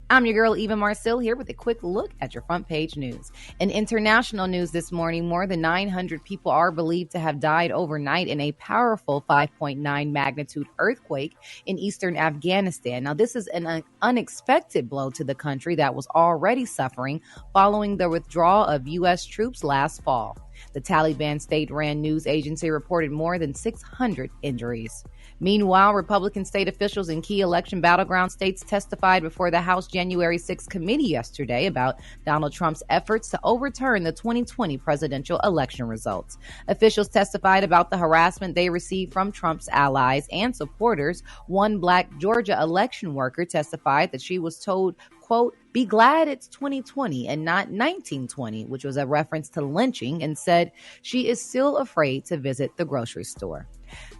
I'm your girl, Eva Marcel, here with a quick look at your front page news. In international news this morning, more than 900 people are believed to have died overnight in a powerful 5.9 magnitude earthquake in eastern Afghanistan. Now, this is an unexpected blow to the country that was already suffering following the withdrawal of U.S. troops last fall. The Taliban state-run news agency reported more than 600 injuries. Meanwhile, Republican state officials in key election battleground states testified before the House January 6 committee yesterday about Donald Trump's efforts to overturn the 2020 presidential election results. Officials testified about the harassment they received from Trump's allies and supporters. One Black Georgia election worker testified that she was told, quote, "Be glad it's 2020 and not 1920, which was a reference to lynching, and said she is still afraid to visit the grocery store.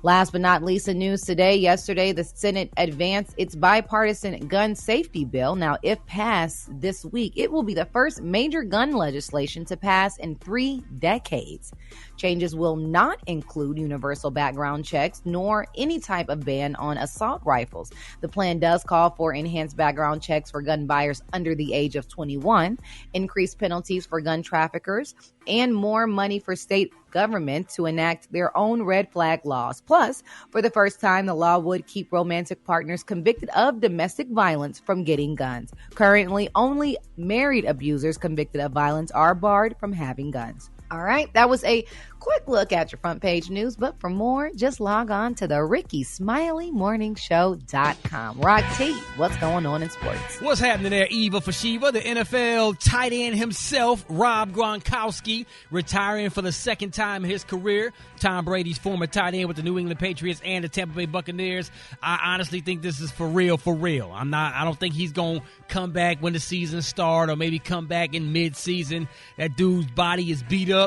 Last but not least, in news today, yesterday, the Senate advanced its bipartisan gun safety bill. Now, if passed this week, it will be the first major gun legislation to pass in 3 decades. Changes will not include universal background checks nor any type of ban on assault rifles. The plan does call for enhanced background checks for gun buyers under the age of 21, increased penalties for gun traffickers, and more money for state government to enact their own red flag laws. Plus, for the first time, the law would keep romantic partners convicted of domestic violence from getting guns. Currently, only married abusers convicted of violence are barred from having guns. All right, that was a quick look at your front page news, but for more, just log on to the Rickey Smiley Morning Show.com. Rock T, what's going on in sports? What's happening there, Eva for Shiva? The NFL tight end himself, Rob Gronkowski, retiring for the second time in his career. Tom Brady's former tight end with the New England Patriots and the Tampa Bay Buccaneers. I honestly think this is for real, for real. I don't think he's going to come back when the season starts or maybe come back in mid-season. That dude's body is beat up.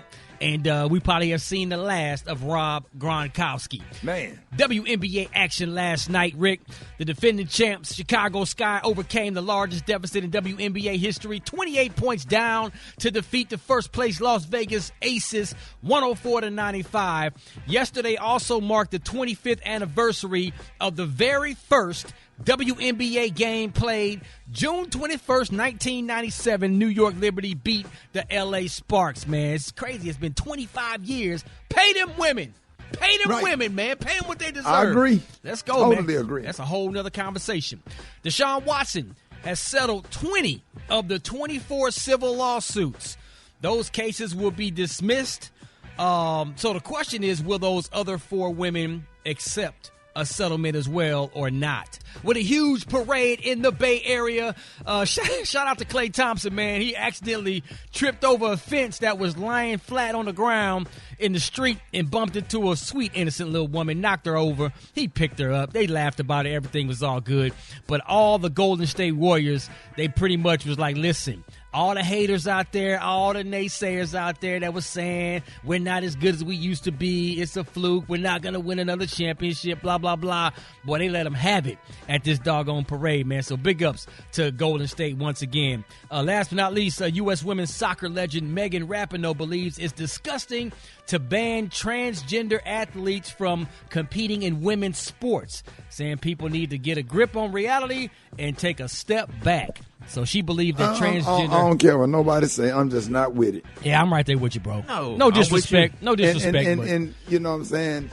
And we probably have seen the last of Rob Gronkowski. Man. WNBA action last night, Rick. The defending champs, Chicago Sky, overcame the largest deficit in WNBA history, 28 points down to defeat the first-place Las Vegas Aces, 104-95. Yesterday also marked the 25th anniversary of the very first WNBA game played. June 21st, 1997, New York Liberty beat the LA Sparks, man. It's crazy. It's been 25 years. Pay them women. Pay them women, man. Pay them what they deserve. I agree. Let's go, man. Totally agree. That's a whole nother conversation. Deshaun Watson has settled 20 of the 24 civil lawsuits. Those cases will be dismissed. So the question is, will those other 4 women accept a settlement as well or not? With a huge parade in the Bay Area, shout out to Klay Thompson, man. He accidentally tripped over a fence that was lying flat on the ground in the street and bumped into a sweet, innocent little woman, knocked her over. He picked her up. They laughed about it. Everything was all good. But all the Golden State Warriors, they pretty much was like, listen, all the haters out there, all the naysayers out there that was saying we're not as good as we used to be, it's a fluke, we're not going to win another championship, blah, blah, blah. Boy, they let them have it at this doggone parade, man. So big ups to Golden State once again. Last but not least, U.S. women's soccer legend Megan Rapinoe believes it's disgusting to ban transgender athletes from competing in women's sports, saying people need to get a grip on reality and take a step back. So she believed that transgender. I don't care what nobody say. I'm just not with it. Yeah, I'm right there with you, bro. No disrespect. No disrespect. And you know what I'm saying?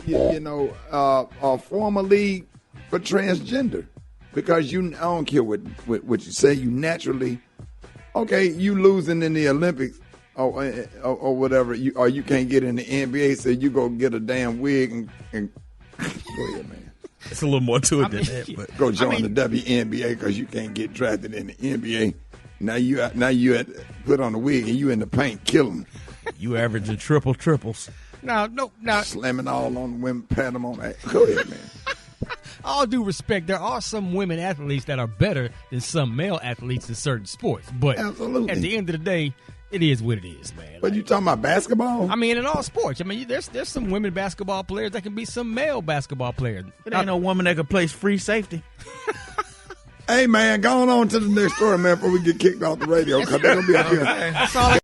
A former league for transgender. Because I don't care what you say. You naturally, okay, you losing in the Olympics or whatever, or you can't get in the NBA, so you go get a damn wig and go ahead, man. It's a little more to it than that. But go join the WNBA because you can't get drafted in the NBA. Now you had put on the wig and you in the paint, kill them. You averaging triples. No. Slamming all on the women, pat them on that. Go ahead, man. All due respect, there are some women athletes that are better than some male athletes in certain sports. But absolutely, at the end of the day, it is what it is, man. But you talking about basketball? I mean, in all sports. I mean, there's some women basketball players that can be some male basketball players. But ain't no woman that can play free safety. Hey, man, going on to the next story, man, before we get kicked off the radio, because they're going to be out here. That's all